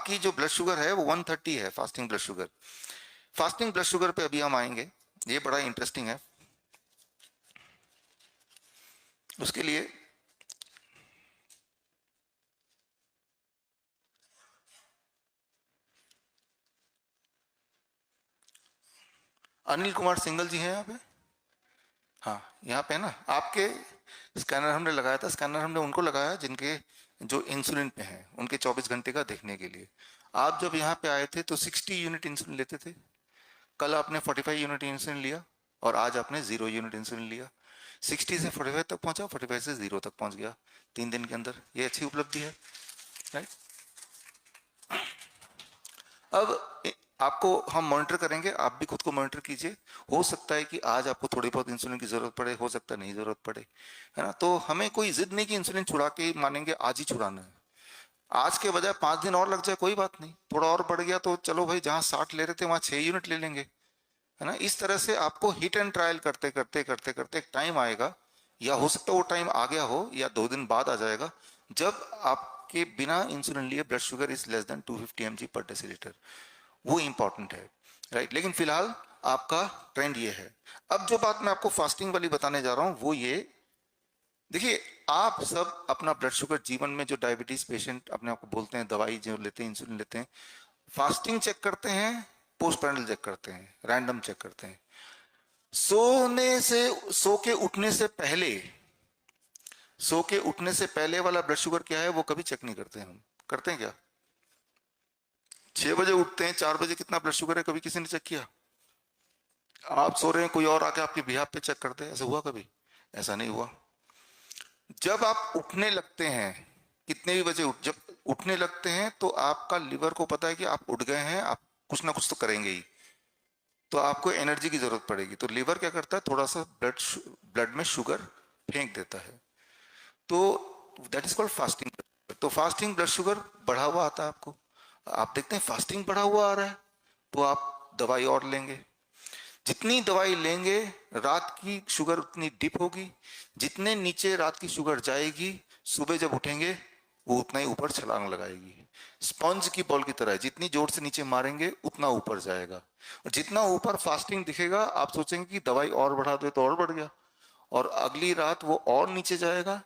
आपकी जो blood sugar है वो 130 है, fasting blood sugar. Fasting blood sugar पे अभी हम आएंगे, ये बड़ा इंटरेस्टिंग है। उसके लिए अनिल कुमार सिंगल जी हैं यहाँ पे? हाँ, यहाँ पे है ना आपके। स्कैनर हमने लगाया था, स्कैनर हमने उनको लगाया जिनके जो इंसुलिन पे हैं, उनके 24 घंटे का देखने के लिए। आप जब यहाँ पे आए थे तो 60 यूनिट इंसुलिन लेते थे, कल आपने 45 यूनिट इंसुलिन लिया, और आज आपने 0 यूनिट इंसुलिन लिया। 60 से 45 तक पहुंचा, 45 से 0 तक पहुंच गया 3 दिन के अंदर। ये अच्छी उपलब्धि है, राइट। अब आपको हम मॉनिटर करेंगे, आप भी खुद को मॉनिटर कीजिए। हो सकता है कि आज आपको थोड़ी बहुत इंसुलिन की जरूरत पड़े, हो सकता है नहीं जरूरत पड़े, है ना। तो हमें कोई जिद नहीं कि इंसुलिन छुड़ा के मानेंगे आज ही छुड़ाना है। आज के बजाय 5 दिन और लग जाए कोई बात नहीं, थोड़ा और बढ़ गया तो चलो भाई, जहां 60 ले रहे थे वहां 6 यूनिट ले लेंगे, है ना। इस तरह से आपको हिट एंड ट्रायल करते करते करते करते एक टाइम आएगा, या हो सकता है वो टाइम आ गया हो या 2 दिन बाद आ जाएगा, जब आपके बिना इंसुलिन लिए blood sugar is less than 250 mg/dL। वो इंपॉर्टेंट है, राइट। लेकिन फिलहाल आपका ट्रेंड ये है। अब जो बात मैं आपको फास्टिंग वाली बताने जा रहा हूं वो ये देखिए, आप सब अपना ब्लड शुगर, जीवन में जो डायबिटीज पेशेंट अपने आप को बोलते हैं, दवाई जो लेते हैं, इंसुलिन लेते हैं, फास्टिंग चेक करते हैं, पोस्ट पैरल चेक करते हैं, रैंडम चेक करते हैं। सो के उठने से पहले, सो के उठने से पहले वाला ब्लड शुगर क्या है वो कभी चेक नहीं करते हम। करते हैं क्या? 6 बजे उठते हैं, 4 बजे कितना ब्लड शुगर है कभी किसी ने चेक किया? आप सो रहे हैं, कोई और आके आपके बिहाफ पे चेक करते हैं, ऐसा हुआ कभी? ऐसा नहीं हुआ। जब आप उठने लगते हैं, कितने भी बजे जब उठने लगते हैं, तो आपका लिवर को पता है कि आप उठ गए हैं, आप कुछ ना कुछ तो करेंगे ही, तो आपको एनर्जी की जरूरत पड़ेगी। तो लिवर क्या करता है, थोड़ा सा ब्लड में शुगर फेंक देता है। तो दैट इज कॉल्ड फास्टिंग। तो फास्टिंग ब्लड शुगर बढ़ा हुआ आता है आपको, आप देखते हैं फास्टिंग बढ़ा हुआ आ रहा है, तो आप दवाई और लेंगे। जितनी दवाई लेंगे रात की शुगर उतनी डिप होगी, जितने नीचे रात की शुगर जाएगी, सुबह जब उठेंगे वो उतना ही ऊपर छलांग लगाएगी। स्पंज की बॉल की तरह है, जितनी जोर से नीचे मारेंगे उतना ऊपर जाएगा। और जितना ऊपर फास्टिंग दिखेगा आप सोचेंगे कि दवाई और बढ़ा दे तो और बढ़ गया, और अगली रात वो और नीचे जाएगा।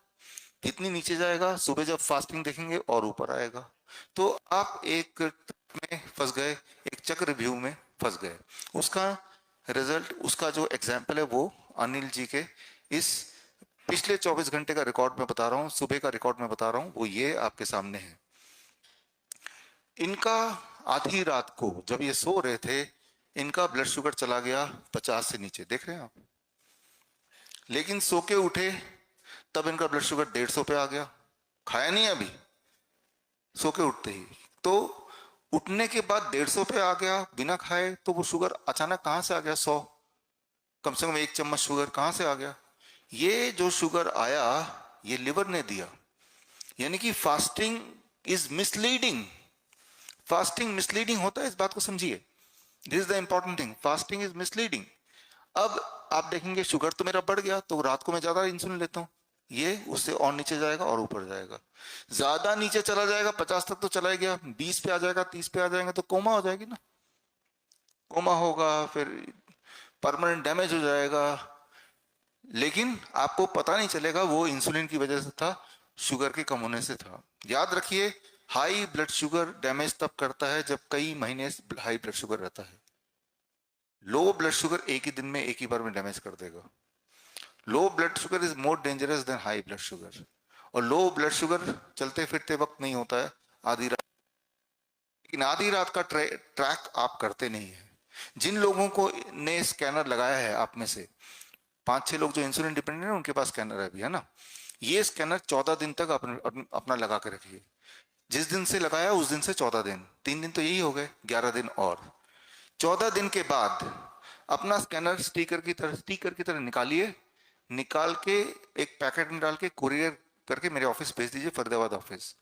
जितनी नीचे जाएगा सुबह जब फास्टिंग देखेंगे और ऊपर आएगा। तो आप एक में फंस गए, एक चक्रव्यूह में फंस गए। उसका रिजल्ट, उसका जो एग्जाम्पल है वो अनिल जी के इस पिछले 24 घंटे का रिकॉर्ड में बता रहा हूँ, सुबह का रिकॉर्ड में बता रहा हूँ, वो ये आपके सामने है। इनका आधी रात को जब ये सो रहे थे, इनका ब्लड शुगर चला गया 50 से नीचे, देख रहे हैं आप। लेकिन सो के उठे तब इनका ब्लड शुगर 150 पे आ गया। खाया नहीं अभी, सो के उठते ही। तो उठने के बाद 150 पे आ गया बिना खाए, तो वो शुगर अचानक कहां से आ गया? 100, कम से कम 1 चम्मच शुगर कहां से आ गया? ये जो शुगर आया ये लिवर ने दिया। यानी कि fasting is misleading. Fasting misleading होता है, इस बात को समझिए। This is the important thing, fasting is misleading. अब आप देखेंगे शुगर तो मेरा बढ़ गया, तो रात को मैं ज्यादा इंसुलिन लेता हूं, ये उससे और नीचे जाएगा और ऊपर जाएगा। ज्यादा नीचे चला जाएगा, 50 तक तो चला गया, 20 पे आ जाएगा, 30 पे आ जाएंगे तो कोमा हो जाएगी ना। कोमा होगा, फिर परमानेंट डैमेज हो जाएगा। लेकिन आपको पता नहीं चलेगा वो इंसुलिन की वजह से था, शुगर के कम होने से था। याद रखिए, हाई ब्लड शुगर डैमेज तब करता है जब कई महीने हाई ब्लड शुगर रहता है। लो ब्लड शुगर एक ही दिन में, एक ही बार में डैमेज कर देगा। लो blood sugar is more dangerous than high blood sugar. और लो ब्लड शुगर चलते फिरते वक्त नहीं होता है, आधी रात। लेकिन आधी रात का ट्रैक आप करते नहीं है। जिन लोगों को ने स्कैनर लगाया है, आप में से 5-6 लोग जो इंसुलिन डिपेंडेंट है उनके पास स्कैनर है अभी, है ना। ये स्कैनर 14 दिन तक अपना लगा के रखिए। जिस दिन से लगाया उस दिन से 14 दिन, 3 दिन तो यही हो गए, 11 दिन और। 14 दिन के बाद अपना स्कैनर स्टिकर की तरह निकालिए, निकाल के एक पैकेट में डाल के कुरियर करके मेरे ऑफिस भेज दीजिए, फरीदाबाद ऑफिस।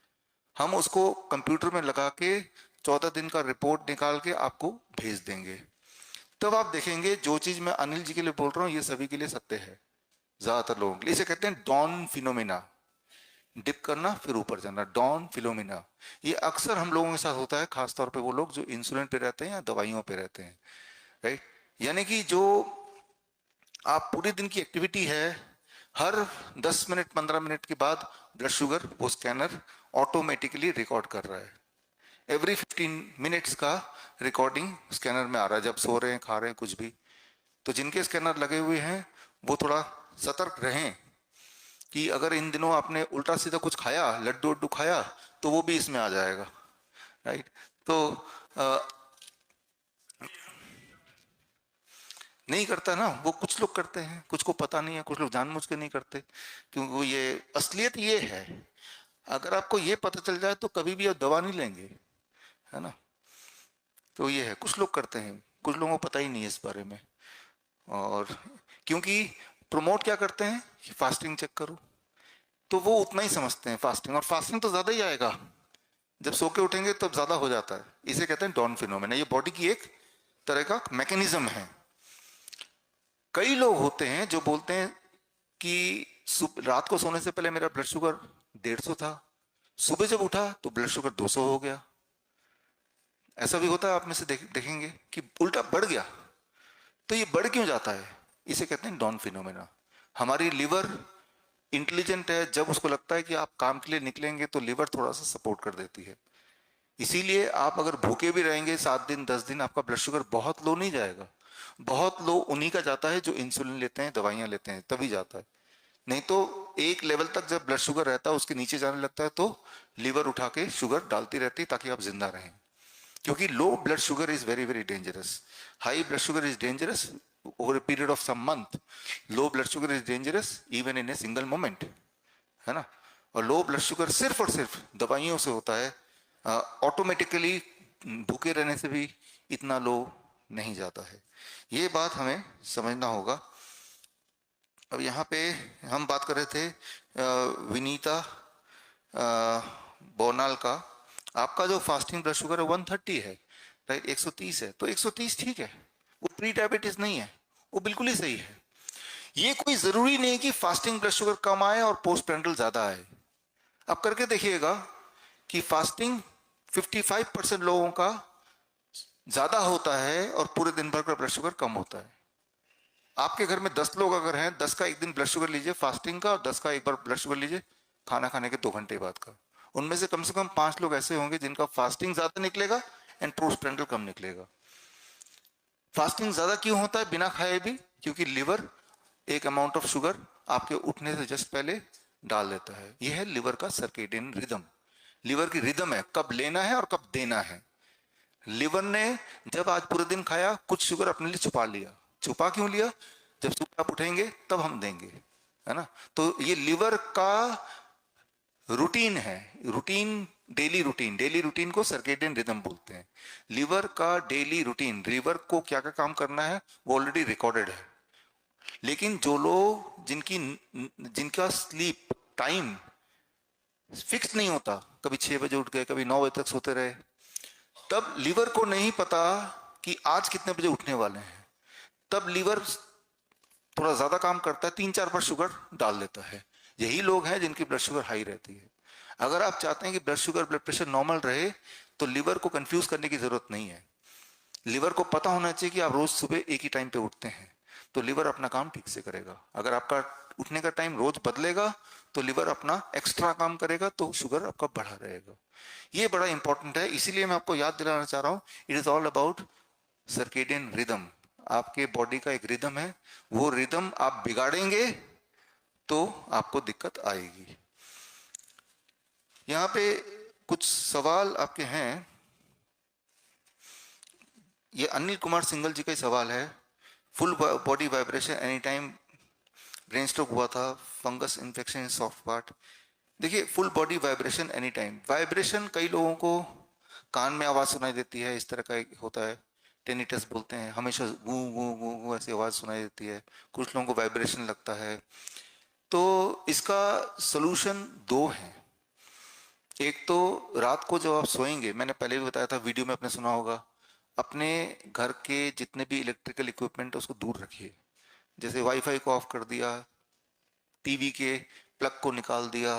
हम उसको कंप्यूटर में लगा के 14 दिन का रिपोर्ट निकाल के आपको भेज देंगे। तब आप देखेंगे जो चीज मैं अनिल जी के लिए बोल रहा हूँ ये सभी के लिए सत्य है, ज्यादातर लोगों के लिए। इसे कहते हैं डॉन फिनोमेना। डिप करना फिर ऊपर जाना, डॉन फिलोमिना। ये अक्सर हम लोगों के साथ होता है, खासतौर पे वो लोग जो इंसुलिन पे रहते हैं या दवाइयों पे रहते हैं, राइट। यानी कि जो आप पूरे दिन की एक्टिविटी है, हर 10 मिनट 15 मिनट के बाद ब्लड शुगर वो स्कैनर ऑटोमेटिकली रिकॉर्ड कर रहा है। एवरी 15 मिनट्स का रिकॉर्डिंग स्कैनर में आ रहा है, जब सो रहे हैं, खा रहे हैं, कुछ भी। तो जिनके स्कैनर लगे हुए हैं वो थोड़ा सतर्क रहें कि अगर इन दिनों आपने उल्टा सीधा कुछ खाया, लड्डू उड्डू खाया, तो वो भी इसमें आ जाएगा, राइट। तो नहीं करता ना वो, कुछ लोग करते हैं, कुछ को पता नहीं है, कुछ लोग जानबूझ के नहीं करते, क्योंकि वो ये असलियत ये है। अगर आपको ये पता चल जाए तो कभी भी आप दवा नहीं लेंगे, है ना। तो ये है, कुछ लोग करते हैं, कुछ लोगों को पता ही नहीं है इस बारे में। और क्योंकि प्रमोट क्या करते हैं कि फास्टिंग चेक करो, तो वो उतना ही समझते हैं फास्टिंग, और फास्टिंग तो ज्यादा ही आएगा, जब सो के उठेंगे तब ज्यादा हो जाता है। इसे कहते हैं डॉन फिनोमेना, ये बॉडी की एक तरह का मैकेनिज्म है। कई लोग होते हैं जो बोलते हैं कि रात को सोने से पहले मेरा ब्लड शुगर 150 था, सुबह जब उठा तो ब्लड शुगर 200 हो गया। ऐसा भी होता है, आप में से देखेंगे कि उल्टा बढ़ गया। तो ये बढ़ क्यों जाता है, इसे कहते हैं डॉन फिनोमेना। हमारी लिवर इंटेलिजेंट है, जब उसको लगता है कि आप काम के लिए निकलेंगे तो लिवर थोड़ा सा सपोर्ट कर देती है। इसीलिए आप अगर भूखे भी रहेंगे 7 दिन 10 दिन, आपका ब्लड शुगर बहुत लो नहीं जाएगा। बहुत लो उन्हीं का जाता है जो इंसुलिन लेते हैं, दवाइयां लेते हैं, तभी जाता है। नहीं तो एक लेवल तक जब ब्लड शुगर रहता है, उसके नीचे जाने लगता है तो लीवर उठा के शुगर डालती रहती है ताकि आप जिंदा रहें। क्योंकि low blood sugar is very very dangerous. High blood sugar is dangerous over a period of some month. Low blood sugar is dangerous even in a single moment, है ना। और लो ब्लड शुगर सिर्फ और सिर्फ दवाइयों से होता है, ऑटोमेटिकली भूखे रहने से भी इतना लो नहीं जाता है। ये बात हमें समझना होगा। अब यहाँ पे हम बात कर रहे थे विनीता बोनाल का। आपका जो फास्टिंग ब्लड शुगर है 130 है, राइट, 130 है, तो 130 ठीक है, वो प्री डायबिटीज नहीं है, वो बिल्कुल ही सही है। ये कोई जरूरी नहीं कि फास्टिंग ब्लड शुगर कम आए और पोस्ट प्रेंडल ज्यादा आए। आप करके देखिएगा कि फास्टिंग 55% लोगों का ज्यादा होता है और पूरे दिन भर का ब्लड शुगर कम होता है। आपके घर में 10 लोग अगर हैं, 10 का एक दिन ब्लड शुगर लीजिए फास्टिंग का, और 10 का एक बार ब्लड शुगर लीजिए खाना खाने के 2 घंटे बाद का। उनमें से कम 5 लोग ऐसे होंगे जिनका फास्टिंग ज्यादा निकलेगा एंड पोस्ट प्रेंडल कम निकलेगा। फास्टिंग ज्यादा क्यों होता है बिना खाए भी, क्योंकि लिवर एक अमाउंट ऑफ शुगर आपके उठने से जस्ट पहले डाल देता है। यह है लिवर का सर्केडियन रिदम। लिवर की रिदम है कब लेना है और कब देना है। लिवर ने जब आज पूरे दिन खाया, कुछ शुगर अपने लिए छुपा लिया। छुपा क्यों लिया, जब सुबह आप उठेंगे तब हम देंगे, है ना। तो ये लिवर का रूटीन है, routine, daily routine. Daily routine को सर्केडियन रिदम बोलते हैं। लिवर का डेली रूटीन, लिवर को क्या क्या काम करना है वो ऑलरेडी रिकॉर्डेड है। लेकिन जो लोग जिनका स्लीप टाइम फिक्स नहीं होता, कभी 6 बजे उठ गए, कभी 9 बजे तक सोते रहे, तब लीवर को नहीं पता कि आज कितने बजे उठने वाले हैं। तब लीवर थोड़ा ज्यादा काम करता है, 3-4 बार शुगर डाल देता है। यही लोग हैं जिनकी ब्लड शुगर हाई रहती है। अगर आप चाहते हैं कि blood sugar blood pressure normal रहे, तो लीवर को कंफ्यूज करने की जरूरत नहीं है। लीवर को पता होना चाहिए कि आप रोज सुबह एक ही टाइम पे उठते हैं, तो लीवर अपना काम ठीक से करेगा। अगर आपका उठने का टाइम रोज बदलेगा तो लीवर अपना एक्स्ट्रा काम करेगा, तो शुगर आपका बढ़ा रहेगा। ये बड़ा इंपॉर्टेंट है, इसीलिए मैं आपको याद दिलाना चाह रहा हूं, it is all about circadian rhythm. आपके बॉडी का एक रिदम है, वो रिदम आप बिगाड़ेंगे तो आपको दिक्कत आएगी। यहाँ पे कुछ सवाल आपके हैं। ये अनिल कुमार सिंगल जी का ही सवाल है। Full body vibration any time, brain stroke हुआ था, फंगस इन्फेक्शन सॉफ्ट पार्ट। देखिए, full body vibration any time. Vibration कई लोगों को कान में आवाज सुनाई देती है, इस तरह का एक होता है, टेनिटस बोलते हैं, हमेशा गू गू गू गू ऐसी आवाज सुनाई देती है। कुछ लोगों को वाइब्रेशन लगता है। तो इसका सोल्यूशन दो है। एक तो रात को जब आप सोएंगे, मैंने पहले भी बताया था, वीडियो में आपने सुना होगा, अपने घर के जितने भी इलेक्ट्रिकल इक्विपमेंट उसको दूर रखिए। जैसे वाईफाई को ऑफ कर दिया, टीवी के प्लग को निकाल दिया,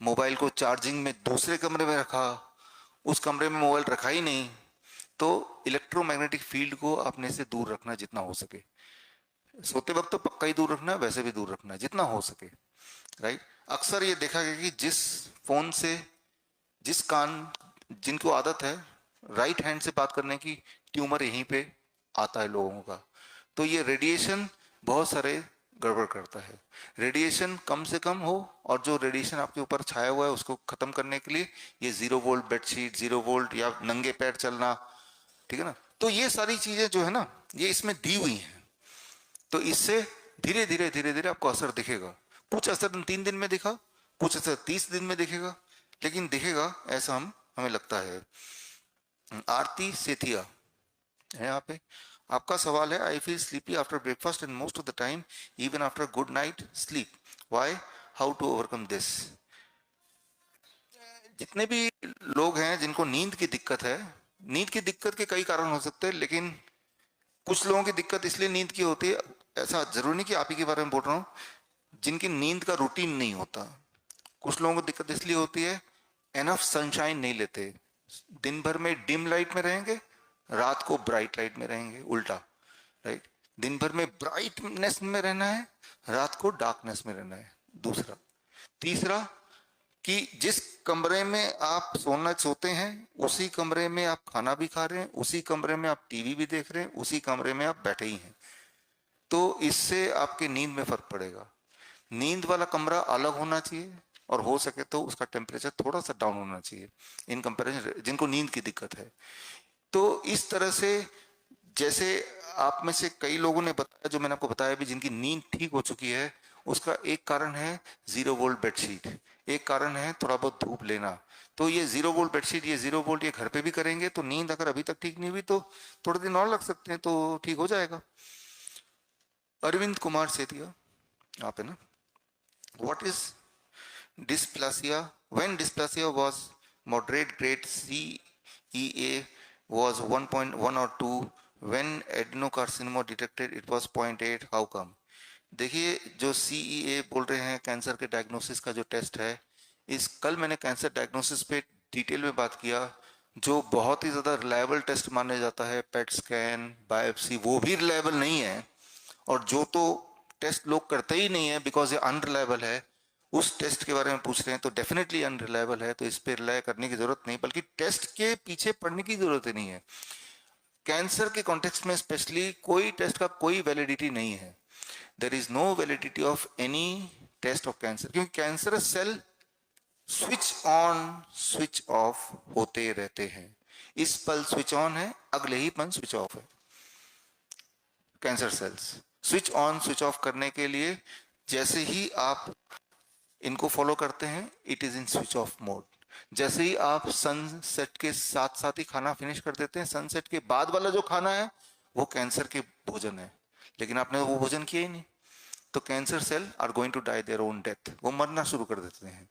मोबाइल को चार्जिंग में दूसरे कमरे में रखा, उस कमरे में मोबाइल रखा ही नहीं, तो इलेक्ट्रोमैग्नेटिक फील्ड को अपने से दूर रखना जितना हो सके। सोते वक्त तो पक्का ही दूर रखना है, वैसे भी दूर रखना है जितना हो सके, राइट। अक्सर ये देखा गया कि जिस फोन से, जिस कान, जिनको आदत है राइट हैंड से बात करने की, ट्यूमर यहीं पे आता है लोगों का। तो ये रेडिएशन बहुत सारे गड़बड़ करता है। रेडिएशन कम से कम हो, और जो रेडिएशन आपके ऊपर छाया हुआ है उसको खत्म करने के लिए ये 0 वोल्ट बेडशीट, 0 वोल्ट या नंगे पैर चलना, ठीक है ना। तो ये सारी चीजें जो है ना, ये इसमें दी हुई हैं। तो इससे धीरे धीरे धीरे धीरे आपको असर दिखेगा। कुछ असर 3 दिन में दिखा, कुछ असर 30 दिन में दिखेगा, लेकिन दिखेगा ऐसा हमें लगता है। आरती सेठिया है यहाँ पे। आपका सवाल है, I feel sleepy after breakfast and most of the time even after good night sleep, why, how to overcome this. जितने भी लोग हैं जिनको नींद की दिक्कत है, नींद की दिक्कत के कई कारण हो सकते हैं, लेकिन कुछ लोगों की दिक्कत इसलिए नींद की होती है, ऐसा जरूरी नहीं कि आप ही के बारे में बोल रहा हूँ, जिनकी नींद का रूटीन नहीं होता। कुछ लोगों को दिक्कत इसलिए होती है, एनफ सनशाइन नहीं लेते, दिन भर में डिम लाइट में रहेंगे, रात को ब्राइट लाइट में रहेंगे, उल्टा, राइट। दिन भर में ब्राइटनेस में रहना है, रात को डार्कनेस में रहना है, दूसरा। तीसरा कि जिस कमरे में आप सोते हैं उसी कमरे में आप खाना भी खा रहे हैं, उसी कमरे में आप टीवी भी देख रहे हैं, उसी कमरे में आप बैठे ही हैं, तो इससे आपके नींद में फर्क पड़ेगा। नींद वाला कमरा अलग होना चाहिए, और हो सके तो उसका टेम्परेचर थोड़ा सा डाउन होना चाहिए इन कंपैरिजन जिनको नींद की दिक्कत है। तो इस तरह से, जैसे आप में से कई लोगों ने बताया, जो मैंने आपको बताया भी, जिनकी नींद ठीक हो चुकी है, उसका एक कारण है 0 वोल्ट बेडशीट, एक कारण है थोड़ा बहुत धूप लेना। तो ये 0 वोल्ट बेडशीट, ये 0 वोल्ट ये घर पे भी करेंगे तो नींद अगर अभी तक ठीक नहीं हुई तो थोड़े दिन और लग सकते हैं, तो ठीक हो जाएगा। अरविंद कुमार सेतिया, आप है ना। What is dysplasia? When dysplasia was moderate grade, CEA was 1.1 or 2, when adenocarcinoma detected it was 0.8, how come? देखिए, जो CEA बोल रहे हैं कैंसर के डायग्नोसिस का जो टेस्ट है, इस कल मैंने कैंसर डायग्नोसिस पे डिटेल में बात किया, जो बहुत ही ज़्यादा रिलायबल टेस्ट माना जाता है, पेट स्कैन, बायोप्सी, वो भी रिलायबल नहीं है। और जो तो टेस्ट लोग करते ही नहीं है बिकॉज ये अनरिलायबल है, उस टेस्ट के बारे में पूछ रहे हैं तो डेफिनेटली अनरिलायबल है, तो इस पे रिलाय करने की जरूरत नहीं, बल्कि टेस्ट के पीछे पड़ने की जरूरत ही नहीं है। कैंसर के कॉन्टेक्स्ट में स्पेशली कोई टेस्ट का कोई वैलिडिटी नहीं है। There is no validity of any test of cancer, क्योंकि cancer cell switch on switch off होते रहते हैं। इस पल स्विच ऑन है, अगले ही पल स्विच ऑफ है। Cancer cells switch on switch of करने के लिए जैसे ही आप इनको फॉलो करते हैं, it is in switch off mode. जैसे ही आप सनसेट के साथ साथ ही खाना फिनिश कर देते हैं, सनसेट के बाद वाला जो खाना है वो कैंसर के भोजन है, लेकिन आपने वो भोजन किया ही नहीं, तो cancer cell are going to die their own death, वो मरना शुरू कर देते हैं।